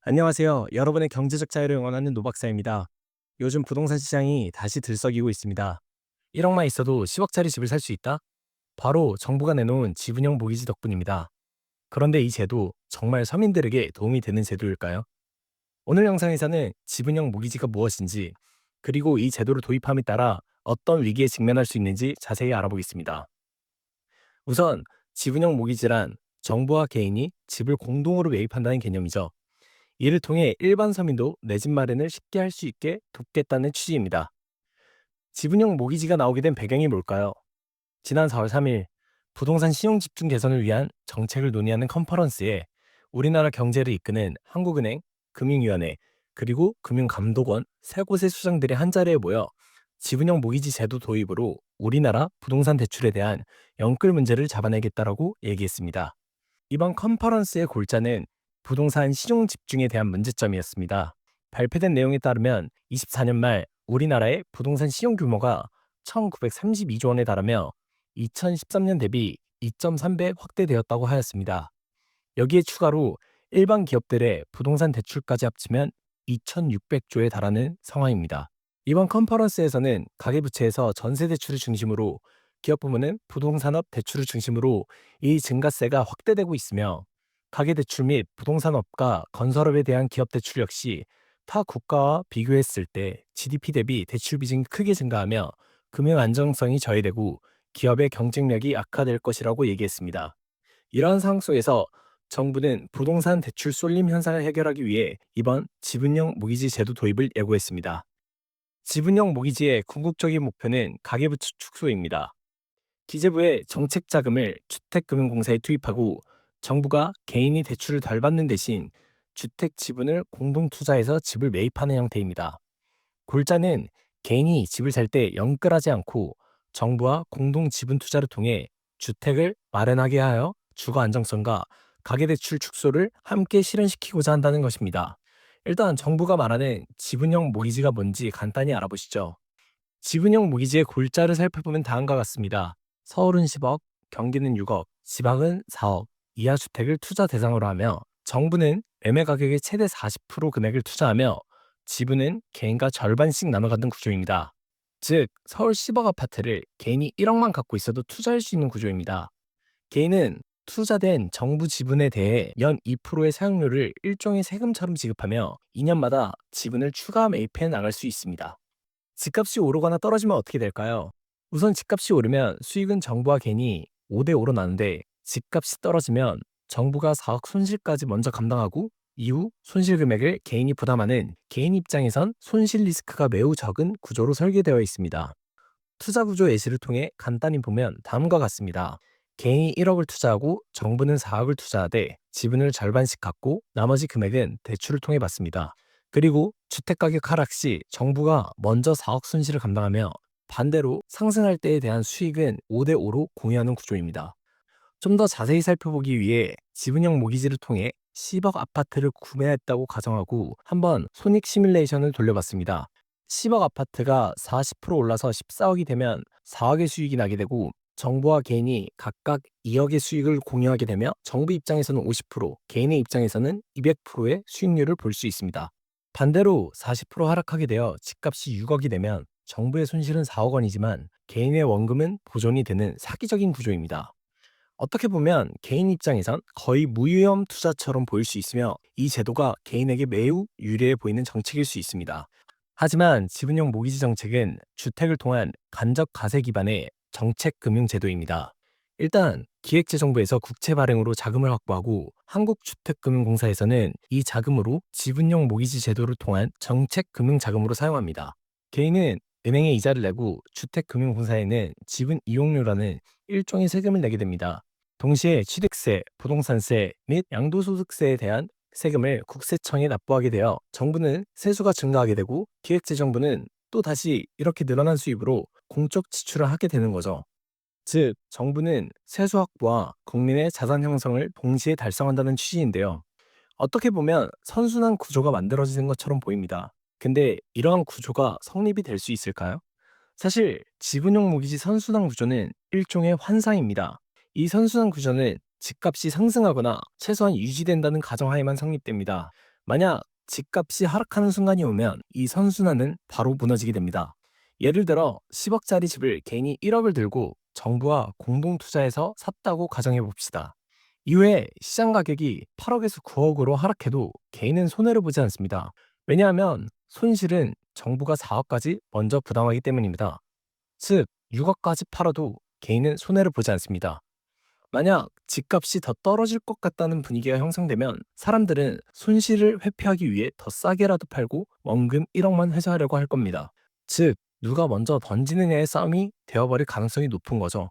안녕하세요. 여러분의 경제적 자유를 응원하는 노박사입니다. 요즘 부동산 시장이 다시 들썩이고 있습니다. 1억만 있어도 10억짜리 집을 살 수 있다? 바로 정부가 내놓은 지분형 모기지 덕분입니다. 그런데 이 제도 정말 서민들에게 도움이 되는 제도일까요? 오늘 영상에서는 지분형 모기지가 무엇인지, 그리고 이 제도를 도입함에 따라 어떤 위기에 직면할 수 있는지 자세히 알아보겠습니다. 우선 지분형 모기지란 정부와 개인이 집을 공동으로 매입한다는 개념이죠. 이를 통해 일반 서민도 내 집 마련을 쉽게 할 수 있게 돕겠다는 취지입니다. 지분형 모기지가 나오게 된 배경이 뭘까요? 지난 4월 3일 부동산 신용 집중 개선을 위한 정책을 논의하는 컨퍼런스에 우리나라 경제를 이끄는 한국은행, 금융위원회, 그리고 금융감독원 세 곳의 수장들이 한자리에 모여 지분형 모기지 제도 도입으로 우리나라 부동산 대출에 대한 연끌 문제를 잡아내겠다라고 얘기했습니다. 이번 컨퍼런스의 골자는 부동산 시중 집중에 대한 문제점이었습니다. 발표된 내용에 따르면 24년 말 우리나라의 부동산 시용 규모가 1932조 원에 달하며 2013년 대비 2.3배 확대되었다고 하였습니다. 여기에 추가로 일반 기업들의 부동산 대출까지 합치면 2,600조에 달하는 상황입니다. 이번 컨퍼런스에서는 가계부채에서 전세대출을 중심으로 기업 부문은 부동산업 대출을 중심으로 이 증가세가 확대되고 있으며 가계대출 및 부동산업과 건설업에 대한 기업대출 역시 타 국가와 비교했을 때 GDP 대비 대출 비중이 크게 증가하며 금융 안정성이 저해되고 기업의 경쟁력이 악화될 것이라고 얘기했습니다. 이러한 상황 속에서 정부는 부동산 대출 쏠림 현상을 해결하기 위해 이번 지분형 모기지 제도 도입을 예고했습니다. 지분형 모기지의 궁극적인 목표는 가계부채 축소입니다. 기재부의 정책 자금을 주택금융공사에 투입하고 정부가 개인이 대출을 덜 받는 대신 주택 지분을 공동 투자해서 집을 매입하는 형태입니다. 골자는 개인이 집을 살 때 연끌하지 않고 정부와 공동 지분 투자를 통해 주택을 마련하게 하여 주거 안정성과 가계대출 축소를 함께 실현시키고자 한다는 것입니다. 일단 정부가 말하는 지분형 모기지가 뭔지 간단히 알아보시죠. 지분형 모기지의 골자를 살펴보면 다음과 같습니다. 서울은 10억, 경기는 6억, 지방은 4억 이하 주택을 투자 대상으로 하며 정부는 매매 가격의 최대 40% 금액을 투자하며 지분은 개인과 절반씩 나눠 갖는 구조입니다. 즉, 서울 10억 아파트를 개인이 1억만 갖고 있어도 투자할 수 있는 구조입니다. 개인은 투자된 정부 지분에 대해 연 2%의 사용료를 일종의 세금처럼 지급하며 2년마다 지분을 추가 매입해 나갈 수 있습니다. 집값이 오르거나 떨어지면 어떻게 될까요? 우선 집값이 오르면 수익은 정부와 개인이 5대5로 나누는데 집값이 떨어지면 정부가 4억 손실까지 먼저 감당하고 이후 손실 금액을 개인이 부담하는 개인 입장에선 손실 리스크가 매우 적은 구조로 설계되어 있습니다. 투자 구조 예시를 통해 간단히 보면 다음과 같습니다. 개인이 1억을 투자하고 정부는 4억을 투자하되 지분을 절반씩 갖고 나머지 금액은 대출을 통해 받습니다. 그리고 주택가격 하락 시 정부가 먼저 4억 손실을 감당하며 반대로 상승할 때에 대한 수익은 5대5로 공유하는 구조입니다. 좀 더 자세히 살펴보기 위해 지분형 모기지를 통해 10억 아파트를 구매했다고 가정하고 한번 손익 시뮬레이션을 돌려봤습니다. 10억 아파트가 40% 올라서 14억이 되면 4억의 수익이 나게 되고 정부와 개인이 각각 2억의 수익을 공유하게 되며 정부 입장에서는 50%, 개인의 입장에서는 200%의 수익률을 볼 수 있습니다. 반대로 40% 하락하게 되어 집값이 6억이 되면 정부의 손실은 4억 원이지만 개인의 원금은 보존이 되는 사기적인 구조입니다. 어떻게 보면 개인 입장에선 거의 무위험 투자처럼 보일 수 있으며 이 제도가 개인에게 매우 유리해 보이는 정책일 수 있습니다. 하지만 지분형 모기지 정책은 주택을 통한 간접 가세 기반의 정책 금융 제도입니다. 일단 기획재정부에서 국채 발행으로 자금을 확보하고 한국주택금융공사에서는 이 자금으로 지분형 모기지 제도를 통한 정책 금융 자금으로 사용합니다. 개인은 은행에 이자를 내고 주택금융공사에는 지분 이용료라는 일종의 세금을 내게 됩니다. 동시에 취득세, 부동산세 및 양도소득세에 대한 세금을 국세청에 납부하게 되어 정부는 세수가 증가하게 되고 기획재정부는 또 다시 이렇게 늘어난 수입으로 공적 지출을 하게 되는 거죠. 즉, 정부는 세수 확보와 국민의 자산 형성을 동시에 달성한다는 취지인데요. 어떻게 보면 선순환 구조가 만들어지는 것처럼 보입니다. 근데 이러한 구조가 성립이 될 수 있을까요? 사실 지분형 모기지 선순환 구조는 일종의 환상입니다. 이 선순환 구조는 집값이 상승하거나 최소한 유지된다는 가정하에만 성립됩니다. 만약 집값이 하락하는 순간이 오면 이 선순환은 바로 무너지게 됩니다. 예를 들어 10억짜리 집을 개인이 1억을 들고 정부와 공동 투자해서 샀다고 가정해 봅시다. 이후에 시장 가격이 8억에서 9억으로 하락해도 개인은 손해를 보지 않습니다. 왜냐하면 손실은 정부가 4억까지 먼저 부담하기 때문입니다. 즉, 6억까지 팔아도 개인은 손해를 보지 않습니다. 만약 집값이 더 떨어질 것 같다는 분위기가 형성되면 사람들은 손실을 회피하기 위해 더 싸게라도 팔고 원금 1억만 회수하려고 할 겁니다. 즉, 누가 먼저 던지느냐의 싸움이 되어버릴 가능성이 높은 거죠.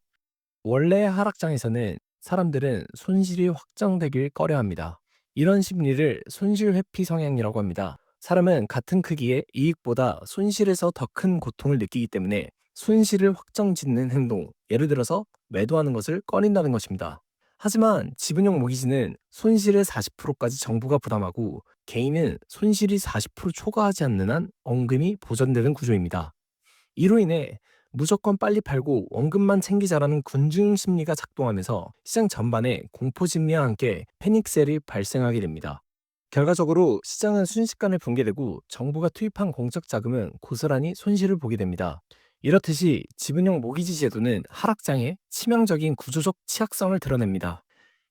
원래의 하락장에서는 사람들은 손실이 확정되길 꺼려합니다. 이런 심리를 손실 회피 성향이라고 합니다. 사람은 같은 크기의 이익보다 손실에서 더 큰 고통을 느끼기 때문에 손실을 확정짓는 행동, 예를 들어서 매도하는 것을 꺼린다는 것입니다. 하지만 지분형 모기지는 손실의 40%까지 정부가 부담하고 개인은 손실이 40% 초과하지 않는 한 원금이 보전되는 구조입니다. 이로 인해 무조건 빨리 팔고 원금만 챙기자라는 군중 심리가 작동하면서 시장 전반에 공포 심리와 함께 패닉셀이 발생하게 됩니다. 결과적으로 시장은 순식간에 붕괴되고 정부가 투입한 공적 자금은 고스란히 손실을 보게 됩니다. 이렇듯이 지분형 모기지 제도는 하락장의 치명적인 구조적 취약성을 드러냅니다.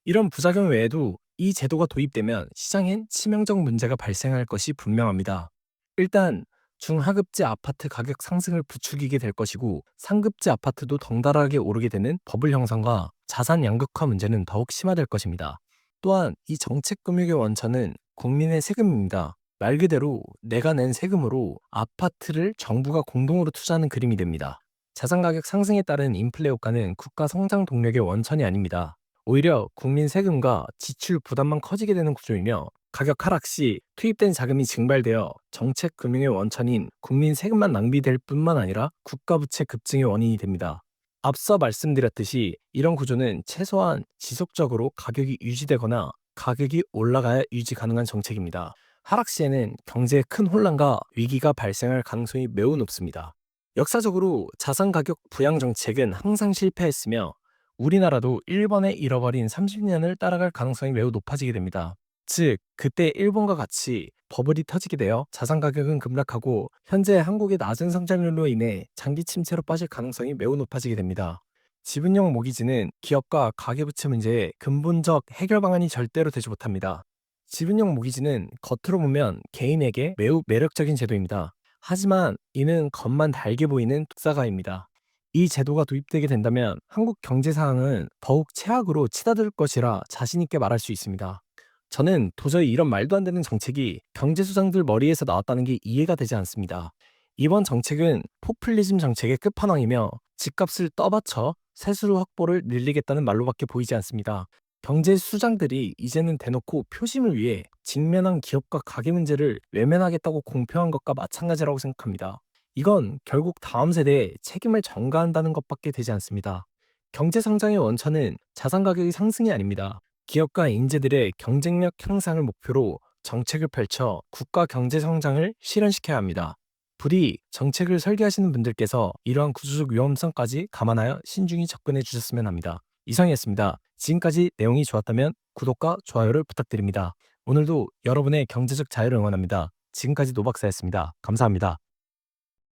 이런 부작용 외에도 이 제도가 도입되면 시장엔 치명적 문제가 발생할 것이 분명합니다. 일단 중하급지 아파트 가격 상승을 부추기게 될 것이고 상급지 아파트도 덩달아게 오르게 되는 버블 형성과 자산 양극화 문제는 더욱 심화될 것입니다. 또한 이 정책금융의 원천은 국민의 세금입니다. 말 그대로 내가 낸 세금으로 아파트를 정부가 공동으로 투자하는 그림이 됩니다. 자산 가격 상승에 따른 인플레 효과는 국가 성장 동력의 원천이 아닙니다. 오히려 국민 세금과 지출 부담만 커지게 되는 구조이며 가격 하락 시 투입된 자금이 증발되어 정책 금융의 원천인 국민 세금만 낭비될 뿐만 아니라 국가 부채 급증의 원인이 됩니다. 앞서 말씀드렸듯이 이런 구조는 최소한 지속적으로 가격이 유지되거나 가격이 올라가야 유지 가능한 정책입니다. 하락 시에는 경제에 큰 혼란과 위기가 발생할 가능성이 매우 높습니다. 역사적으로 자산 가격 부양 정책은 항상 실패했으며 우리나라도 일본의 잃어버린 30년을 따라갈 가능성이 매우 높아지게 됩니다. 즉, 그때 일본과 같이 버블이 터지게 되어 자산 가격은 급락하고 현재 한국의 낮은 성장률로 인해 장기 침체로 빠질 가능성이 매우 높아지게 됩니다. 지분형 모기지는 기업과 가계부채 문제의 근본적 해결 방안이 절대로 되지 못합니다. 지분형 모기지는 겉으로 보면 개인에게 매우 매력적인 제도입니다. 하지만 이는 겉만 달게 보이는 독사가입니다. 이 제도가 도입되게 된다면 한국 경제 상황은 더욱 최악으로 치닫을 것이라 자신 있게 말할 수 있습니다. 저는 도저히 이런 말도 안 되는 정책이 경제수장들 머리에서 나왔다는 게 이해가 되지 않습니다. 이번 정책은 포퓰리즘 정책의 끝판왕이며 집값을 떠받쳐 세수로 확보를 늘리겠다는 말로밖에 보이지 않습니다. 경제수장들이 이제는 대놓고 표심을 위해 직면한 기업과 가계 문제를 외면하겠다고 공표한 것과 마찬가지라고 생각합니다. 이건 결국 다음 세대에 책임을 전가한다는 것밖에 되지 않습니다. 경제 성장의 원천은 자산 가격의 상승이 아닙니다. 기업과 인재들의 경쟁력 향상을 목표로 정책을 펼쳐 국가 경제 성장을 실현시켜야 합니다. 부디 정책을 설계하시는 분들께서 이러한 구조적 위험성까지 감안하여 신중히 접근해 주셨으면 합니다. 이상이었습니다. 지금까지 내용이 좋았다면 구독과 좋아요를 부탁드립니다. 오늘도 여러분의 경제적 자유를 응원합니다. 지금까지 노박사였습니다. 감사합니다.